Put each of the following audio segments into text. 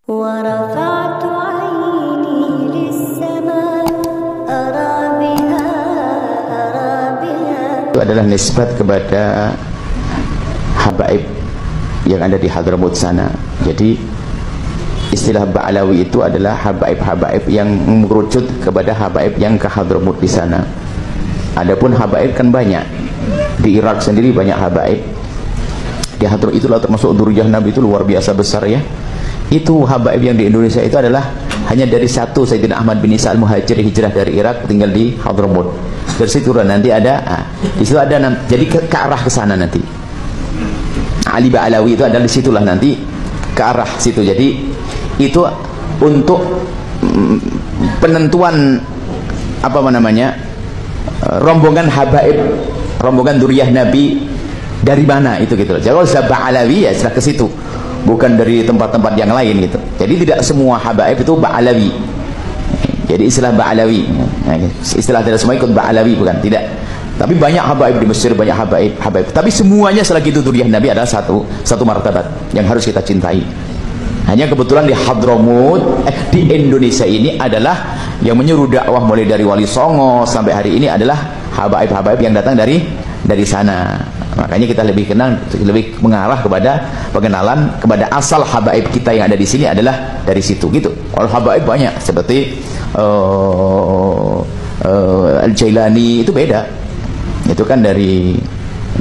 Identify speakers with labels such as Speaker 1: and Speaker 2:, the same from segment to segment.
Speaker 1: ورفعت عيني للسماء أرى بها
Speaker 2: itu adalah nisbat kepada habaib yang ada di Hadramut sana. Jadi istilah Ba'alawi itu adalah habaib-habaib yang merucut kepada habaib yang ke Hadramut di sana. Adapun habaib kan banyak. Di Irak sendiri banyak habaib. Di Hadramut itulah termasuk Durjah Nabi, itu luar biasa besar ya. Itu habaib yang di Indonesia itu adalah hanya dari satu, Sayyidina Ahmad bin Isa al-Muhajir hijrah dari Irak tinggal di Hadramut. Dari situ nanti ada di situ ada jadi ke arah ke sana nanti. Ali Ba'alawi itu adalah di situlah nanti ke arah situ. Jadi itu untuk penentuan apa namanya? Rombongan habaib, rombongan Duriyah Nabi dari mana itu gitu. Jadi kalau sudah Ba'alawi ya sudah ke situ. Bukan dari tempat-tempat yang lain gitu. Jadi tidak semua habaib itu Ba'alawi. Jadi istilah Ba'alawi, istilah tidak semua ikut Ba'alawi, bukan, tidak. Tapi banyak habaib di Mesir, banyak habaib. Tapi semuanya selagi itu Duriyah Nabi adalah satu martabat yang harus kita cintai. Hanya kebetulan di Hadramut, di Indonesia ini adalah yang menyuruh dakwah mulai dari Wali Songo sampai hari ini adalah habaib-habaib yang datang dari sana. Makanya kita lebih mengarah kepada pengenalan kepada asal habaib kita yang ada di sini adalah dari situ gitu. Kalau habaib banyak seperti Al-Jailani itu beda. Itu kan dari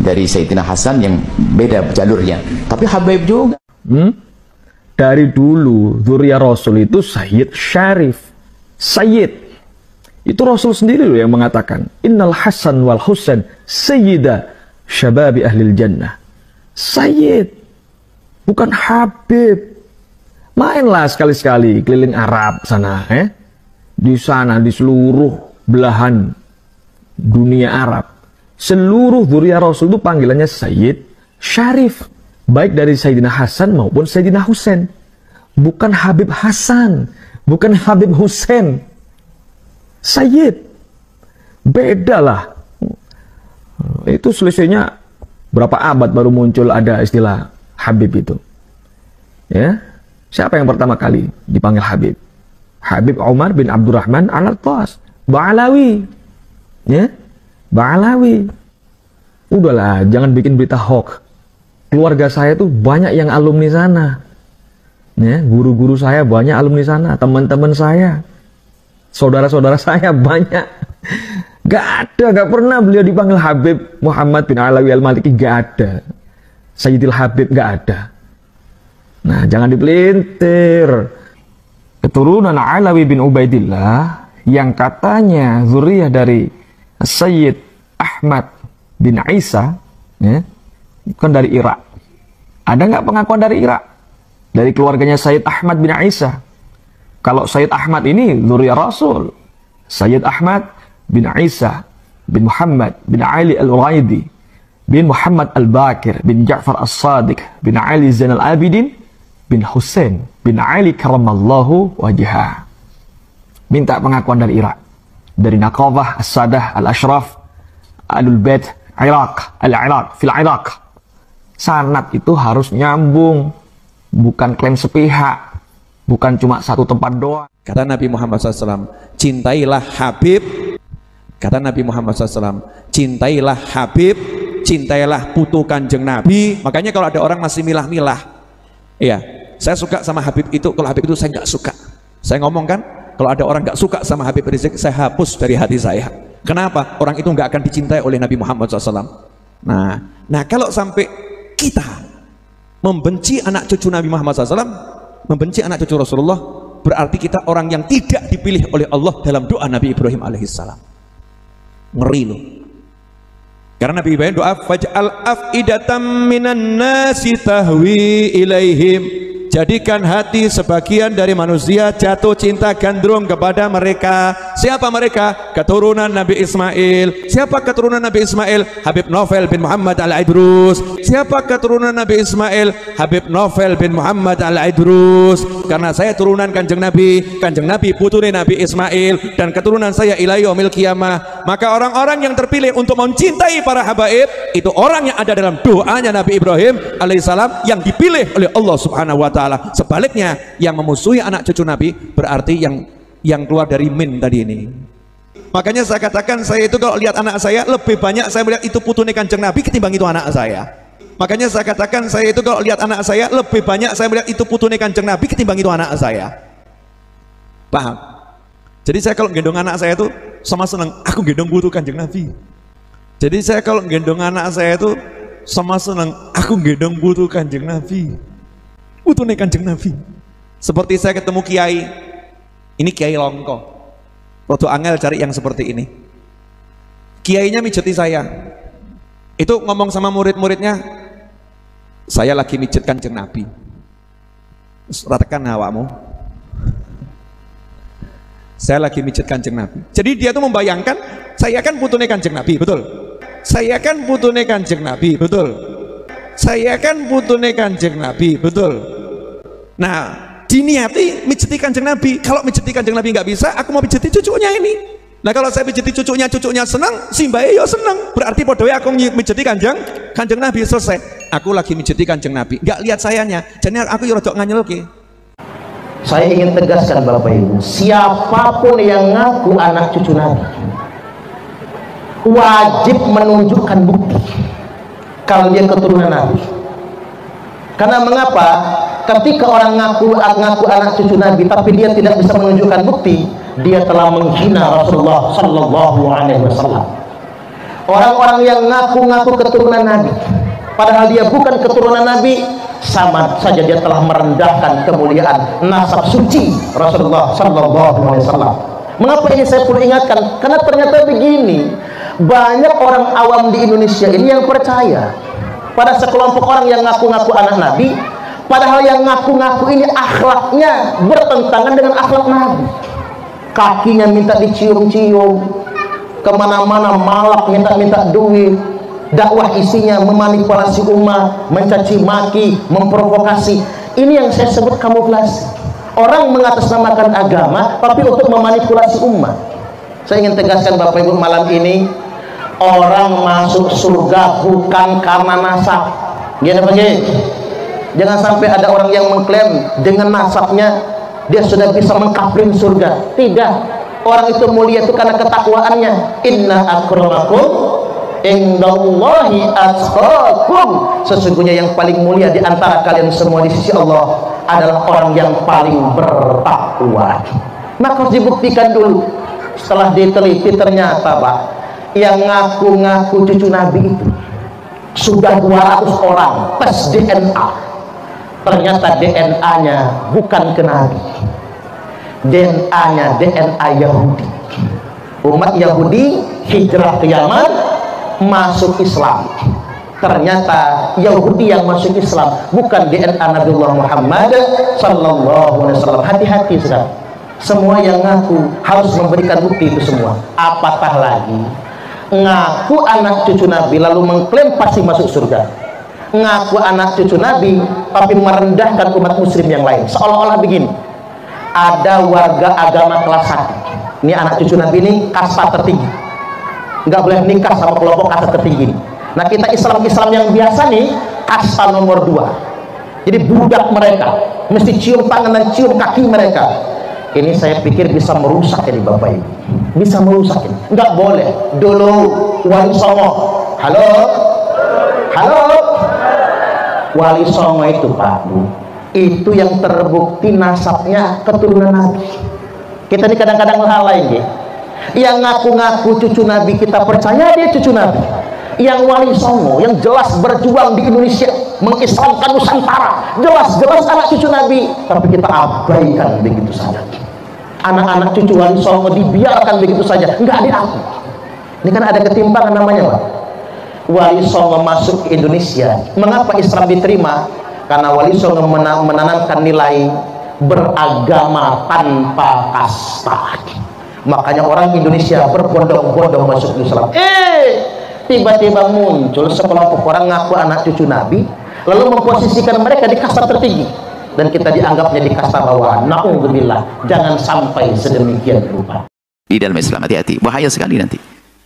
Speaker 2: Sayyidina Hasan yang beda jalurnya. Tapi habaib juga.
Speaker 3: Dari dulu Dzurriyyah Rasul itu Sayyid Syarif. Sayyid. Itu Rasul sendiri loh yang mengatakan, Innal Hasan wal Husain sayyida syababi ahlil jannah. Sayyid, bukan Habib. Mainlah sekali-sekali keliling Arab sana, di sana, di seluruh belahan dunia Arab, seluruh Dzurriyyah Rasul itu panggilannya Sayyid Syarif, baik dari Sayyidina Hasan maupun Sayyidina Husain. Bukan Habib Hasan, bukan Habib Husain. Sayyid, bedalah. Itu selisihnya berapa abad baru muncul ada istilah Habib itu. Ya, siapa yang pertama kali dipanggil Habib? Habib Umar bin Abdurrahman Al-Attas, Ba'alawi. Ya, Ba'alawi. Udahlah, jangan bikin berita hoax. Keluarga saya tuh banyak yang alumni sana. Ya, guru-guru saya banyak alumni sana, teman-teman saya, saudara-saudara saya banyak. Gak ada, gak pernah beliau dipanggil Habib Muhammad bin Alawi Al-Maliki, gak ada. Sayyidil Habib gak ada. Nah, jangan dipelintir. Keturunan Alawi bin Ubaidillah yang katanya zuriyah dari Sayyid Ahmad bin Isa, ya, kan dari Irak. Ada nggak pengakuan dari Irak? Dari keluarganya Sayyid Ahmad bin Isa. Kalau Sayyid Ahmad ini zuriyah Rasul. Sayyid Ahmad bin Isa bin Muhammad bin Ali Al-Uraidi bin Muhammad Al-Bakir bin Ja'far As-Sadiq bin Ali Zain Al-Abidin bin Husain bin Ali Karamallahu Wajhah. Minta pengakuan dari Irak, dari Naqabah As-Sadah Al-Ashraf Alul Bait Iraq, Al-Iraq, fil Iraq. Sanad itu harus nyambung, bukan klaim sepihak, bukan cuma satu tempat doang.
Speaker 4: Kata Nabi Muhammad SAW, cintailah Habib. Kata Nabi Muhammad SAW, cintailah Habib, cintailah putu Kanjeng Nabi. Makanya kalau ada orang masih milah-milah, iya, saya suka sama Habib itu, kalau Habib itu saya nggak suka. Saya ngomong kan, kalau ada orang nggak suka sama Habib Rizik, saya hapus dari hati saya. Kenapa? Orang itu nggak akan dicintai oleh Nabi Muhammad SAW. Nah kalau sampai kita membenci anak cucu Nabi Muhammad SAW, membenci anak cucu Rasulullah, berarti kita orang yang tidak dipilih oleh Allah dalam doa Nabi Ibrahim alaihissalam. Ngeri loh. Karena Nabi Ibrahim doa, faj'al af'idatam minan nasi tahwi ilaihim. Jadikan hati sebagian dari manusia jatuh cinta gandrung kepada mereka. Siapa mereka? Keturunan Nabi Ismail. Siapa keturunan Nabi Ismail? Habib Novel bin Muhammad Al-Idrus. Siapa keturunan Nabi Ismail? Habib Novel bin Muhammad Al-Idrus. Karena saya turunan Kanjeng Nabi, Kanjeng Nabi putune Nabi Ismail, dan keturunan saya ila yaumil qiyamah. Maka orang-orang yang terpilih untuk mencintai para habaib itu orang yang ada dalam doanya Nabi Ibrahim alaihissalam, yang dipilih oleh Allah Subhanahu wa taala. Sebaliknya, yang memusuhi anak cucu Nabi berarti yang keluar dari min tadi ini. Makanya saya katakan, saya itu kalau lihat anak saya lebih banyak saya melihat itu putune Kanjeng Nabi ketimbang itu anak saya. Makanya saya katakan, saya itu kalau lihat anak saya lebih banyak saya melihat itu putune Kanjeng Nabi ketimbang itu anak saya. Paham? Jadi saya kalau gendong anak saya itu sama senang, aku gendong putu Kanjeng Nabi. Jadi saya kalau gendong anak saya itu sama senang, aku gendong putu Kanjeng Nabi, putune Kanjeng Nabi. Seperti saya ketemu kiai, ini Kiai Longko, waktu angel cari yang seperti ini. Kiainya mijeti saya, itu ngomong sama murid-muridnya, saya lagi mijet Kanjeng Nabi. Ratakan hawamu, saya lagi mijet Kanjeng Nabi. Jadi dia tuh membayangkan, saya kan putune Kanjeng Nabi, betul? Saya kan putune Kanjeng Nabi, betul? Saya kan putune Kanjeng Nabi, betul? Nah, diniati mijeti Kanjeng Nabi. Kalau mijeti Kanjeng Nabi nggak bisa, aku mau mijeti cucunya ini. Nah, kalau saya mijeti cucunya senang, simbae yo senang. Berarti podoe aku mijeti Kanjeng Nabi, selesai. Aku lagi mijeti Kanjeng Nabi, nggak lihat sayanya. Jadi aku yo rodok nganyelke.
Speaker 5: Saya ingin tegaskan Bapak Ibu, siapapun yang ngaku anak cucu Nabi wajib menunjukkan bukti kalau dia keturunan Nabi. Karena mengapa? Ketika orang ngaku anak cucu Nabi tapi dia tidak bisa menunjukkan bukti, dia telah menghina Rasulullah Sallallahu Alaihi Wasallam. Orang-orang yang ngaku keturunan Nabi padahal dia bukan keturunan Nabi, sama saja dia telah merendahkan kemuliaan nasab suci Rasulullah Sallallahu Alaihi Wasallam. Mengapa ini saya perlu ingatkan? Karena ternyata begini, banyak orang awam di Indonesia ini yang percaya pada sekelompok orang yang ngaku-ngaku anak Nabi, padahal yang ngaku-ngaku ini akhlaknya bertentangan dengan akhlak Nabi. Kakinya minta dicium-cium, kemana-mana malak minta duit, dakwah isinya memanipulasi umat, mencaci maki, memprovokasi. Ini yang saya sebut kamuflase. Orang mengatasnamakan agama tapi untuk memanipulasi umat. Saya ingin tegaskan Bapak Ibu malam ini, orang masuk surga bukan karena nasab. Gini bagi, jangan sampai ada orang yang mengklaim dengan nasabnya dia sudah bisa mengkapling surga. Tidak, orang itu mulia itu karena ketakwaannya. Inna akramakum indallahi atqakum. Sesungguhnya yang paling mulia di antara kalian semua di sisi Allah adalah orang yang paling bertakwa. Maka harus dibuktikan dulu. Setelah diteliti ternyata Pak, yang ngaku-ngaku cucu Nabi itu sudah 200 orang tes DNA, ternyata DNA-nya bukan ke Nabi, DNA-nya DNA Yahudi. Umat Yahudi hijrah ke Yaman, masuk Islam. Ternyata Yahudi yang masuk Islam bukan DNA Nabiullah Muhammad Sallallahu Alaihi Wasallam. Hati-hati sudah. Semua yang ngaku harus memberikan bukti itu semua. Apatah lagi ngaku anak cucu Nabi lalu mengklaim pasti masuk surga. Ngaku anak cucu Nabi tapi merendahkan umat muslim yang lain. Seolah-olah begini, ada warga agama kelas 1. Ini anak cucu Nabi ini kasta tertinggi, nggak boleh nikah sama kelompok kasta tertinggi. Nah, kita Islam yang biasa nih kasta nomor 2. Jadi budak mereka mesti cium tangan dan cium kaki mereka. Ini saya pikir bisa merusak ini Bapak Ibu, bisa merusak ini. Nggak boleh. Dulu Wali Songo, halo, Wali Songo itu Pak Bu, itu yang terbukti nasabnya keturunan Nabi. Kita ini kadang-kadang lalai ya. Yang ngaku-ngaku cucu Nabi kita percaya dia cucu Nabi. Yang Wali Songo yang jelas berjuang di Indonesia mengislamkan Nusantara, jelas-jelas anak cucu Nabi, tapi kita abaikan begitu saja. Anak-anak cucu Wali Songo dibiarkan begitu saja, nggak diakui. Ini kan ada ketimpangan namanya Pak. Wali Songo masuk ke Indonesia, mengapa Islam diterima? Karena Wali Songo menanamkan nilai beragama tanpa kasta. Makanya orang Indonesia berbondong-bondong masuk Islam. Tiba-tiba muncul sekelompok orang ngaku anak cucu Nabi, lalu memposisikan mereka di kasta tertinggi, dan kita dianggapnya di kasta bawah. Na'udzubillah, jangan sampai sedemikian rupa.
Speaker 2: Di dalam Islam hati-hati, bahaya sekali nanti.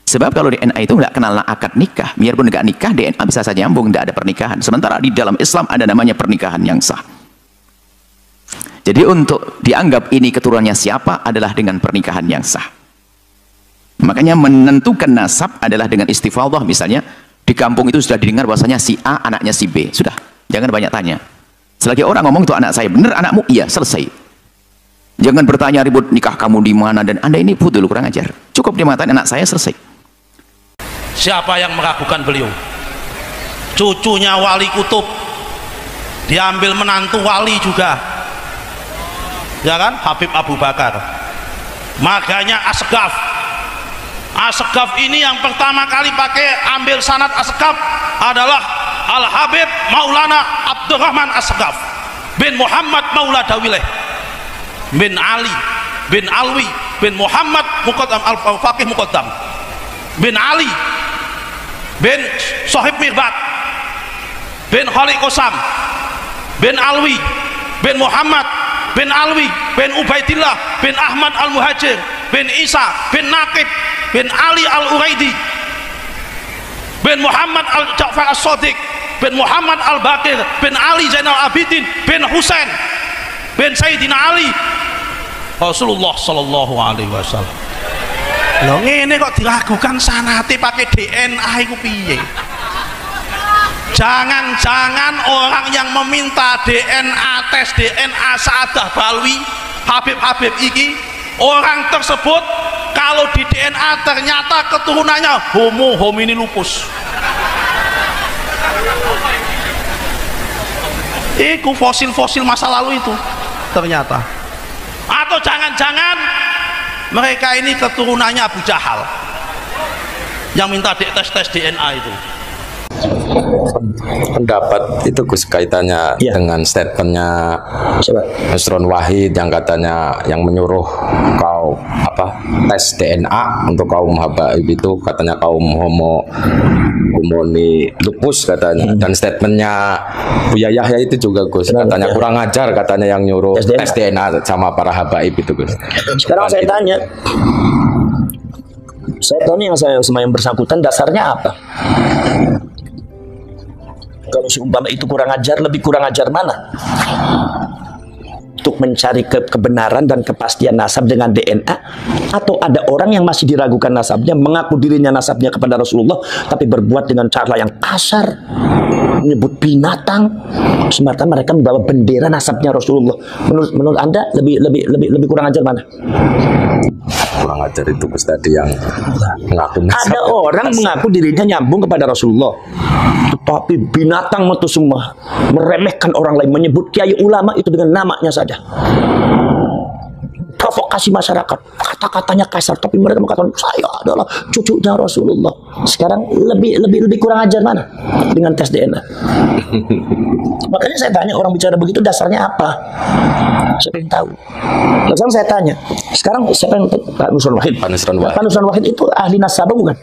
Speaker 2: Sebab kalau DNA itu nggak kenal akad nikah, biarpun nggak nikah, DNA bisa saja nyambung, nggak ada pernikahan. Sementara di dalam Islam ada namanya pernikahan yang sah. Jadi untuk dianggap ini keturunannya siapa adalah dengan pernikahan yang sah. Makanya menentukan nasab adalah dengan istifadhah. Misalnya di kampung itu sudah didengar bahwasanya si A anaknya si B, sudah, jangan banyak tanya. Selagi orang ngomong itu anak saya, benar anakmu? Iya, selesai. Jangan bertanya ribut nikah kamu di mana dan Anda ini putul, kurang ajar. Cukup dia mengatakan anak saya, selesai.
Speaker 6: Siapa yang meragukan beliau? Cucunya Wali Kutub, diambil menantu wali juga, ya kan, Habib Abu Bakar. Makanya Asgaf ini yang pertama kali pakai ambil sanad Asgaf adalah Al Habib Maulana Abdurrahman Asgaf bin Muhammad Maula Dawileh bin Ali bin Alwi bin Muhammad Muqaddam Al-Faqih Muqaddam bin Ali bin Sohib Mirbat bin Khaliq Qasam bin Alwi bin Muhammad bin Alwi bin Ubaidillah bin Ahmad Al-Muhajir bin Isa bin Naqib bin Ali Al-Uraidi bin Muhammad Al-Ja'far As-Sadiq bin Muhammad Al-Baqir bin Ali Zainal Abidin bin Husain bin Sayyidina Ali Rasulullah Sallallahu Alaihi Wasallam. Loh ngene kok diragukan sanate pakai DNA iku piye? Jangan-jangan orang yang meminta DNA, tes DNA Sa'adah Balwi, Habib-Habib iki, orang tersebut kalau di DNA ternyata keturunannya Homo homini lupus. Itu fosil-fosil masa lalu itu ternyata. Atau jangan-jangan mereka ini keturunannya Abu Jahal yang minta tes DNA itu.
Speaker 7: Pendapat itu Gus kaitannya dengan statementnya Nusron Wahid yang katanya yang menyuruh kau tes DNA untuk kaum habaib itu katanya kaum homoni lupus katanya, dan statementnya Buya Yahya itu juga Gus katanya kurang ajar katanya yang nyuruh tes DNA sama para habaib itu Gus.
Speaker 8: Sekarang saya tanya yang sama yang bersangkutan dasarnya apa? Kalau seumpama itu kurang ajar, lebih kurang ajar mana? Untuk mencari kebenaran dan kepastian nasab dengan DNA, atau ada orang yang masih diragukan nasabnya, mengaku dirinya nasabnya kepada Rasulullah, tapi berbuat dengan cara yang kasar, menyebut binatang, sementara mereka membawa bendera nasabnya Rasulullah. Menurut Anda lebih kurang ajar mana?
Speaker 7: Kurang ajar itu Gus tadi yang mengaku nasab.
Speaker 8: Ada orang mengaku dirinya nyambung kepada Rasulullah, tetapi binatang itu semua, meremehkan orang lain, menyebut kiai ulama itu dengan namanya saja, provokasi masyarakat, kata-katanya kasar, tapi mereka mengatakan saya adalah cucunya Rasulullah. Sekarang lebih kurang ajar mana dengan tes DNA? Makanya saya tanya, orang bicara begitu dasarnya apa? Siapa yang tahu? Sekarang saya tanya, sekarang siapa yang Pak Nusron Wahid? Pak Nusron Wahid itu ahli nasabah bukan?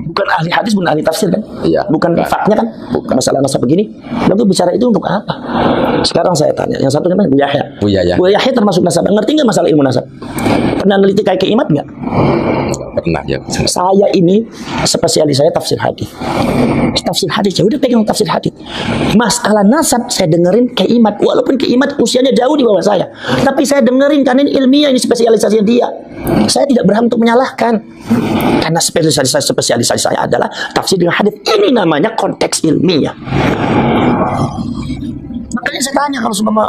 Speaker 8: Bukan ahli hadis, bukan ahli tafsir kan?
Speaker 7: Iya,
Speaker 8: bukan faknya kan? Bukan. Masalah nasab begini. Lalu bicara itu untuk apa? Sekarang saya tanya, yang satu namanya Bu Yahya. Bu Yahya termasuk nasabah. Ngerti nggak masalah ilmu nasab? Pernah neliti kayak keimat nggak?
Speaker 7: Pernah ya.
Speaker 8: Saya ini spesialis saya tafsir hadis. Tafsir hadis, ya udah pegang tafsir hadis. Masalah nasab saya dengerin keimat, walaupun keimat usianya jauh di bawah saya, tapi saya dengerin karena ini ilmiah, ini spesialisasinya dia. Saya tidak berhak untuk menyalahkan, karena spesialisasi saya adalah tafsir dengan hadis. Ini namanya konteks ilmiah. Makanya saya tanya, kalau semua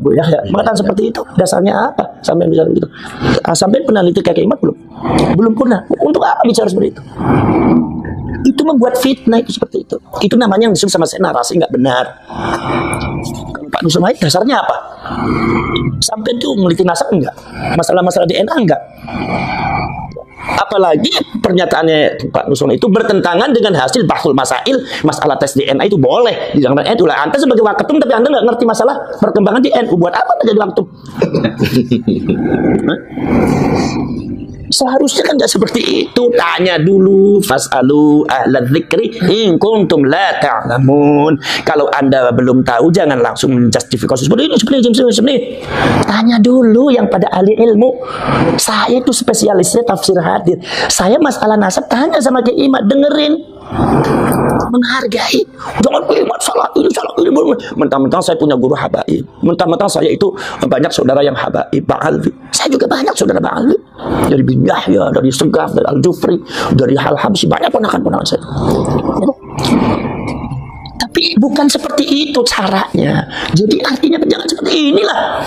Speaker 8: Bu Yahya mengatakan seperti itu, dasarnya apa? Sampai bicara begitu. Sampai pernah neliti kayak keimat belum? Belum pernah. Untuk apa bicara seperti itu? Itu membuat fitnah, itu seperti itu. Itu namanya yang disebut sama saya narasi nggak benar. Kalau Pak Nusron Wahid dasarnya apa? Sampai itu meneliti nasab enggak? Masalah-masalah DNA enggak? Apalagi pernyataannya Pak Nusron itu bertentangan dengan hasil bahsul masail, masalah tes DNA itu boleh di zaman NU. Anda sebagai waketum tapi Anda nggak ngerti masalah perkembangan di NU, buat apa jadi waketum? Seharusnya kan nggak seperti itu. Tanya dulu, fasalu ahla dzikri in kuntum la ta'lamun. Kalau Anda belum tahu jangan langsung menjustifikasi seperti ini. Tanya dulu yang pada ahli ilmu. Saya itu spesialisnya tafsir hadis. Saya masalah nasab tanya sama Kiai Imad, dengerin, menghargai. Jangan Imat salah ini. Mentang-mentang saya punya guru habaib, mentang-mentang saya itu banyak saudara yang habaib Ba'alwi. Saya juga banyak saudara Ba'alwi, dari bin Yahya, dari Segaf, dari Al-Jufri, dari Hal-Habsyi, banyak ponakan-ponakan saya. Tapi bukan seperti itu caranya. Jadi artinya jangan seperti inilah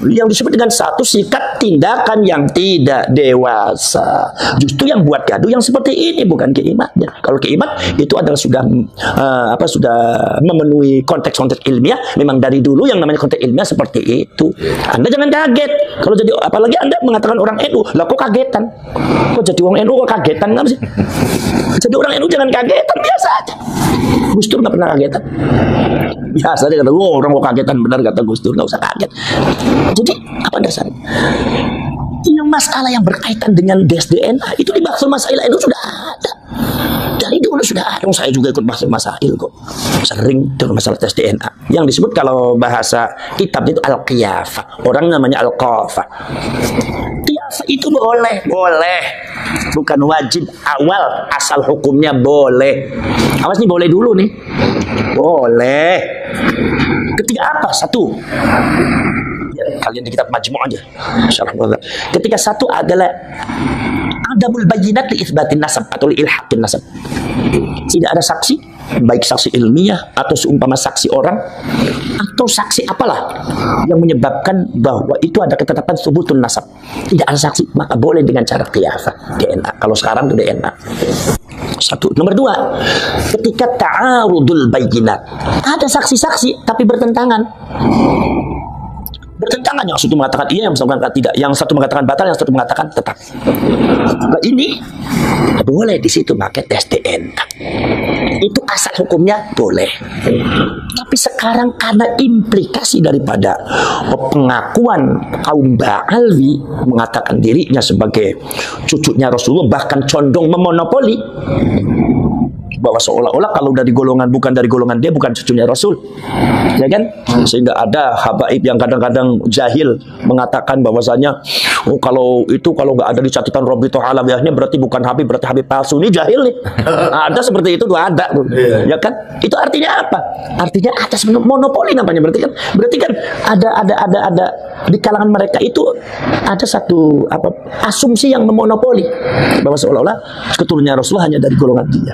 Speaker 8: yang disebut dengan satu sikap tindakan yang tidak dewasa. Justru yang buat gaduh yang seperti ini bukan keimatnya. Kalau keimat itu adalah sudah sudah memenuhi konteks-konteks ilmiah. Memang dari dulu yang namanya konteks ilmiah seperti itu. Anda jangan kaget kalau jadi, apalagi Anda mengatakan orang NU, lah kok kagetan? Kok jadi orang NU kok kagetan nggak sih? Jadi orang NU jangan kagetan, biasa aja. Gus Dur nggak pernah kagetan. Biasa dia kata, orang mau kagetan, benar kata Gus Dur, nggak usah kaget. Jadi apa dasarnya? Yang masalah yang berkaitan dengan DNA itu di bahsul masail itu sudah ada. Dari dulu sudah ada. Saya juga ikut bahsul masail kok. Sering dengan masalah tes DNA. Yang disebut kalau bahasa kitab itu al-qiyafah. Orang namanya al-qafah. Qiyafah itu boleh. Bukan wajib. Awal asal hukumnya boleh. Awas nih, boleh dulu nih. Boleh. Ketika apa? Satu. Ya, kalian di kitab Majmu' aja. Ketika satu adalah adamul bayyinat li itsbatin nasab atau li ilhaqin nasab. Tidak ada saksi, baik saksi ilmiah atau seumpama saksi orang atau saksi apalah yang menyebabkan bahwa itu ada ketetapan subutun nasab. Tidak ada saksi, maka boleh dengan cara qiyafah, DNA. Kalau sekarang itu DNA. Satu. Nomor dua, ketika ta'arudul bayyinat, ada saksi-saksi tapi bertentangan. Yang satu mengatakan iya, yang satu mengatakan tidak, yang satu mengatakan batal, yang satu mengatakan tetap. Nah, ini boleh di situ pakai tes DNA. Itu asal hukumnya boleh. Tapi sekarang karena implikasi daripada pengakuan kaum Ba'alwi mengatakan dirinya sebagai cucunya Rasulullah, bahkan condong memonopoli bahwa seolah-olah kalau dari golongan, bukan dari golongan dia, bukan cucunya Rasul, ya kan? Sehingga ada habaib yang kadang-kadang jahil mengatakan bahwasanya kalau nggak ada di catatan Rabithah Alawiyahnya berarti bukan Habib, berarti Habib palsu. Ini jahil nih. Ada seperti itu tuh, ada, ya kan? Itu artinya apa? Artinya atas monopoli namanya. Berarti kan ada di kalangan mereka itu ada satu asumsi yang memonopoli bahwa seolah-olah keturunannya Rasulullah hanya dari golongan dia.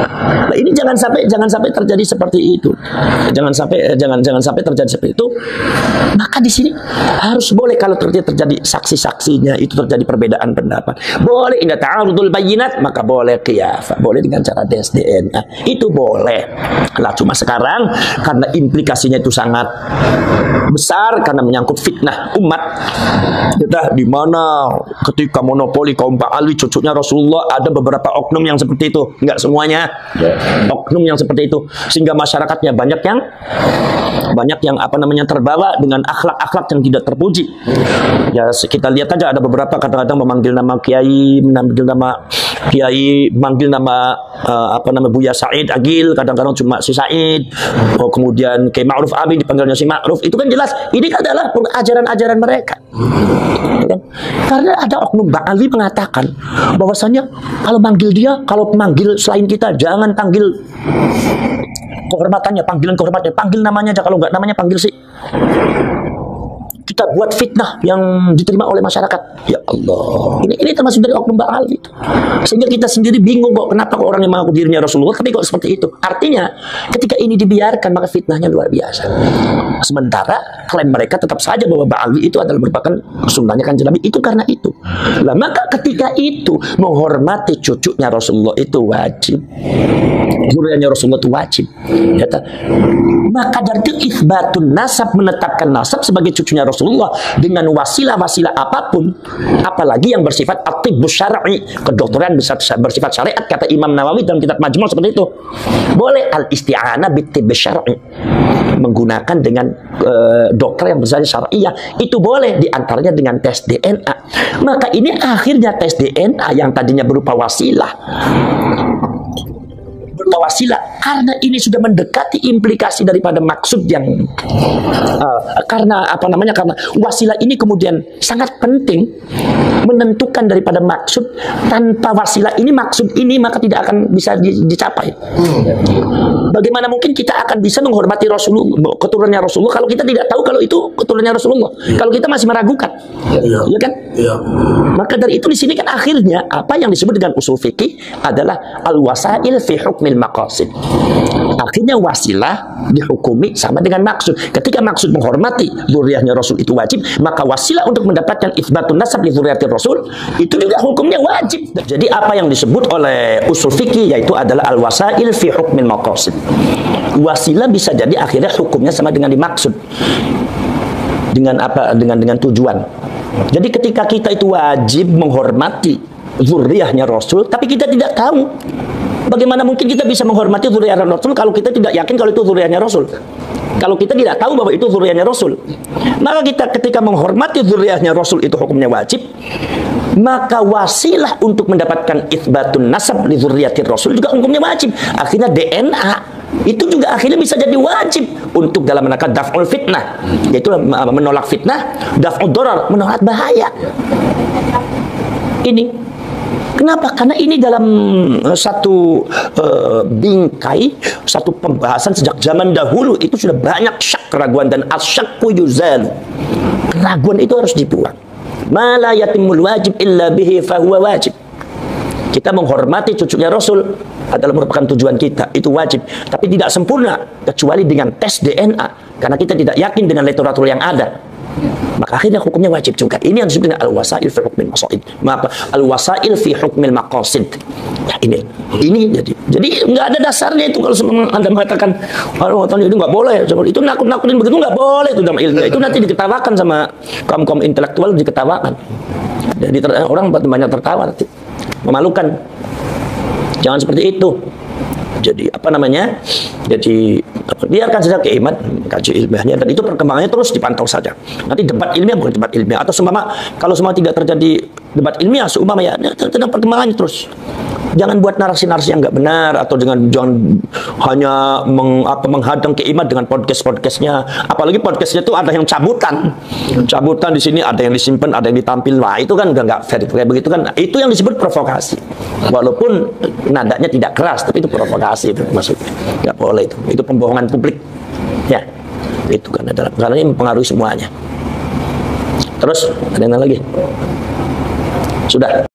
Speaker 8: Nah, ini jangan sampai terjadi seperti itu. Jangan sampai terjadi seperti itu. Maka di sini harus boleh kalau terjadi saksi-saksinya itu terjadi perbedaan pendapat. Boleh inda ta'arudul bayyinat, maka boleh qiyafah, boleh dengan cara tes DNA. Itu boleh. Lah cuma sekarang karena implikasinya itu sangat besar karena menyangkut fitnah umat. Kita di mana ketika monopoli kaum Ba'alwi cucunya Rasulullah, ada beberapa oknum yang seperti itu, enggak semuanya. Oknum yang seperti itu, sehingga masyarakatnya banyak yang terbawa dengan akhlak-akhlak yang tidak terpuji. Ya kita lihat aja ada beberapa kadang-kadang memanggil nama kiai, manggil nama Buya Said Agil, kadang-kadang cuma si Said. Kemudian Kiai Ma'ruf Amin dipanggilnya si Ma'ruf. Itu kan jelas ini adalah ajaran-ajaran mereka. Karena ada oknum Ba'alwi mengatakan bahwasanya kalau manggil dia, kalau manggil selain kita jangan panggil kehormatannya, panggil namanya aja, kalau nggak namanya panggil si. Kita buat fitnah yang diterima oleh masyarakat. Ya Allah, ini termasuk dari oknum Ba'alwi itu. Sehingga kita sendiri bingung kok kenapa orang yang mengaku dirinya Rasulullah tapi kok seperti itu. Artinya ketika ini dibiarkan maka fitnahnya luar biasa. Sementara klaim mereka tetap saja bahwa Ba'alwi itu adalah merupakan sunnahnya Kanjeng Nabi. Itu karena itu. Nah, maka ketika itu menghormati cucunya Rasulullah itu wajib. Zuriyahnya Rasulullah itu wajib. Maka dari itu itsbatun nasab, menetapkan nasab sebagai cucunya Rasulullah Rasulullah dengan wasilah-wasilah apapun, apalagi yang bersifat at-tibbus syar'i, kedokteran bersifat syariat, kata Imam Nawawi dalam kitab Majmu' seperti itu. Boleh al-isti'anah bit-tibbus syar'i, menggunakan dengan dokter yang bersifat syariah, itu boleh, diantaranya dengan tes DNA. Maka ini akhirnya tes DNA yang tadinya berupa wasilah, karena ini sudah mendekati implikasi daripada maksud yang karena wasilah ini kemudian sangat penting menentukan daripada maksud. Tanpa wasilah ini, maksud ini, maka tidak akan bisa dicapai. Bagaimana mungkin kita akan bisa menghormati Rasulullah, keturunannya Rasulullah, kalau kita tidak tahu kalau itu keturunannya Rasulullah, kalau kita masih meragukan, ya kan? Maka dari itu di sini kan akhirnya apa yang disebut dengan usul fikih adalah al-wasail fi hukmil maqasid. Akhirnya wasilah dihukumi sama dengan maksud. Ketika maksud menghormati zuriyahnya Rasul itu wajib, maka wasilah untuk mendapatkan itsbatun nasab li zuriyatir Rasul itu juga hukumnya wajib. Jadi apa yang disebut oleh usul fikih yaitu adalah al-wasail fi hukmil maqasid. Wasilah bisa jadi akhirnya hukumnya sama dengan dimaksud. Dengan apa? Dengan tujuan. Jadi ketika kita itu wajib menghormati zuriyahnya Rasul, tapi kita tidak tahu, bagaimana mungkin kita bisa menghormati zuriyahnya Rasul kalau kita tidak yakin kalau itu zuriyahnya Rasul? Kalau kita tidak tahu bahwa itu zuriyahnya Rasul, maka kita ketika menghormati zuriyahnya Rasul itu hukumnya wajib. Maka wasilah untuk mendapatkan itsbatun nasab li zurriyatir Rasul juga hukumnya wajib. Akhirnya DNA itu juga akhirnya bisa jadi wajib untuk dalam rangka daf'ul fitnah, yaitu menolak fitnah, daf'ud darar, menolak bahaya. Ini kenapa? Karena ini dalam satu bingkai, satu pembahasan sejak zaman dahulu itu sudah banyak syak, keraguan, dan asyakku yuzalu. Keraguan itu harus dibuang. Ma la yatimul wajib illa bihi fahuwa wajib. Kita menghormati cucunya Rasul adalah merupakan tujuan kita, itu wajib, tapi tidak sempurna kecuali dengan tes DNA, karena kita tidak yakin dengan literatur yang ada. Maka akhirnya hukumnya wajib juga. Ini yang disebut dengan al-wasail fi hukmil maqasid. Al-wasail fi hukmil maqasid. Ya, ini jadi nggak ada dasarnya itu. Kalau Anda mengatakan itu nggak boleh, itu nakut-nakutin begitu, nggak boleh itu dalam ilmu. Itu nanti diketawakan sama kaum intelektual, diketawakan. Jadi orang banyak tertawa nanti. Memalukan. Jangan seperti itu. Jadi jadi biarkan saja keiman, kaji ilmiahnya, dan itu perkembangannya terus dipantau saja. Nanti debat ilmiah bukan debat ilmiah, atau kalau tidak terjadi debat ilmiah seumpamanya tentang perkembangannya terus. Jangan buat narasi-narasi yang nggak benar, atau jangan hanya menghadang keiman dengan podcastnya. Apalagi podcastnya itu ada yang cabutan di sini, ada yang disimpan, ada yang ditampil. Wah, itu kan nggak fair, kayak begitu kan. Itu yang disebut provokasi. Walaupun nadanya tidak keras, tapi itu provokasi, itu maksudnya. Nggak boleh itu pembohongan publik. Ya, itu kan adalah karena ini mempengaruhi semuanya. Terus ada yang lagi? Sudah.